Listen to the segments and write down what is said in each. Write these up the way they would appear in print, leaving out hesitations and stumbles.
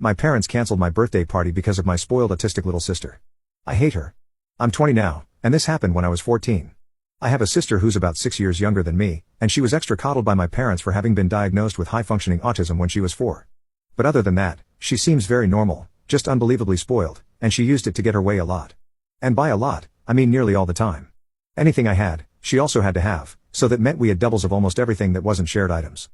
My parents canceled my birthday party because of my spoiled autistic little sister. I hate her. I'm 20 now, and this happened when I was 14. I have a sister who's about 6 years younger than me, and she was extra coddled by my parents for having been diagnosed with high-functioning autism when she was 4. But other than that, she seems very normal, just unbelievably spoiled, and she used it to get her way a lot. And by a lot, I mean nearly all the time. Anything I had, she also had to have, so that meant we had doubles of almost everything that wasn't shared items.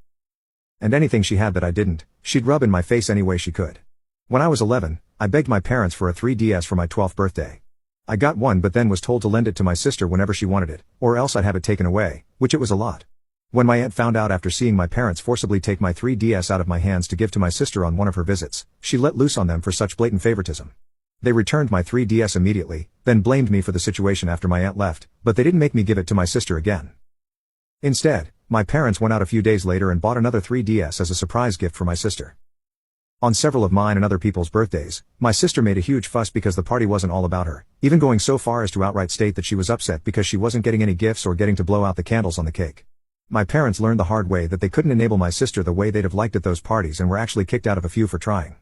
And anything she had that I didn't, she'd rub in my face any way she could. When I was 11, I begged my parents for a 3DS for my 12th birthday. I got one but then was told to lend it to my sister whenever she wanted it, or else I'd have it taken away, which it was a lot. When my aunt found out after seeing my parents forcibly take my 3DS out of my hands to give to my sister on one of her visits, she let loose on them for such blatant favoritism. They returned my 3DS immediately, then blamed me for the situation after my aunt left, but they didn't make me give it to my sister again. Instead, my parents went out a few days later and bought another 3DS as a surprise gift for my sister. On several of mine and other people's birthdays, my sister made a huge fuss because the party wasn't all about her, even going so far as to outright state that she was upset because she wasn't getting any gifts or getting to blow out the candles on the cake. My parents learned the hard way that they couldn't enable my sister the way they'd have liked at those parties and were actually kicked out of a few for trying.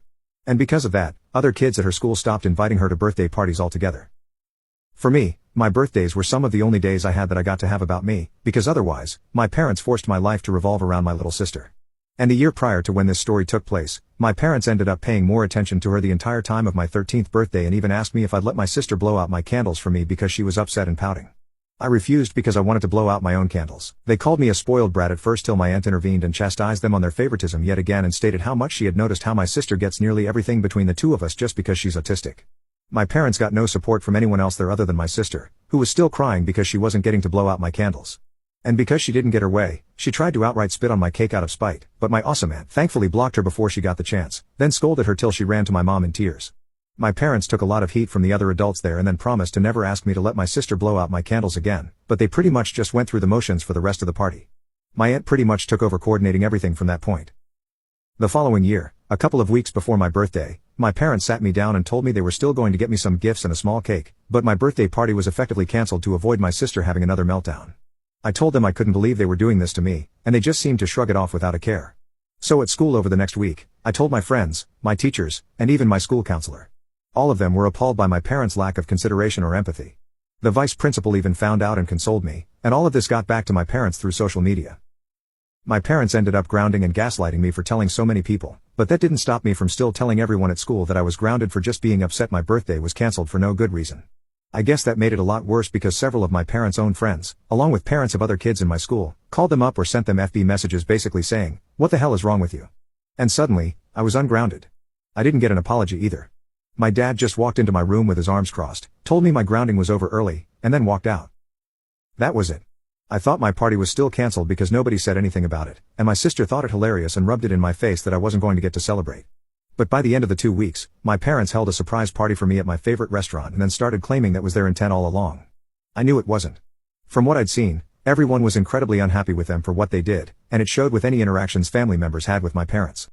And because of that, other kids at her school stopped inviting her to birthday parties altogether. For me, my birthdays were some of the only days I had that I got to have about me, because otherwise, my parents forced my life to revolve around my little sister. And a year prior to when this story took place, my parents ended up paying more attention to her the entire time of my 13th birthday and even asked me if I'd let my sister blow out my candles for me because she was upset and pouting. I refused because I wanted to blow out my own candles. They called me a spoiled brat at first till my aunt intervened and chastised them on their favoritism yet again and stated how much she had noticed how my sister gets nearly everything between the two of us just because she's autistic. My parents got no support from anyone else there other than my sister, who was still crying because she wasn't getting to blow out my candles. And because she didn't get her way, she tried to outright spit on my cake out of spite, but my awesome aunt thankfully blocked her before she got the chance, then scolded her till she ran to my mom in tears. My parents took a lot of heat from the other adults there and then promised to never ask me to let my sister blow out my candles again, but they pretty much just went through the motions for the rest of the party. My aunt pretty much took over coordinating everything from that point. The following year, a couple of weeks before my birthday, my parents sat me down and told me they were still going to get me some gifts and a small cake, but my birthday party was effectively cancelled to avoid my sister having another meltdown. I told them I couldn't believe they were doing this to me, and they just seemed to shrug it off without a care. So at school over the next week, I told my friends, my teachers, and even my school counselor. All of them were appalled by my parents' lack of consideration or empathy. The vice principal even found out and consoled me, and all of this got back to my parents through social media. My parents ended up grounding and gaslighting me for telling so many people, but that didn't stop me from still telling everyone at school that I was grounded for just being upset my birthday was cancelled for no good reason. I guess that made it a lot worse because several of my parents' own friends, along with parents of other kids in my school, called them up or sent them FB messages basically saying, "What the hell is wrong with you?" And suddenly, I was ungrounded. I didn't get an apology either. My dad just walked into my room with his arms crossed, told me my grounding was over early, and then walked out. That was it. I thought my party was still cancelled because nobody said anything about it, and my sister thought it hilarious and rubbed it in my face that I wasn't going to get to celebrate. But by the end of the 2 weeks, my parents held a surprise party for me at my favorite restaurant and then started claiming that was their intent all along. I knew it wasn't. From what I'd seen, everyone was incredibly unhappy with them for what they did, and it showed with any interactions family members had with my parents.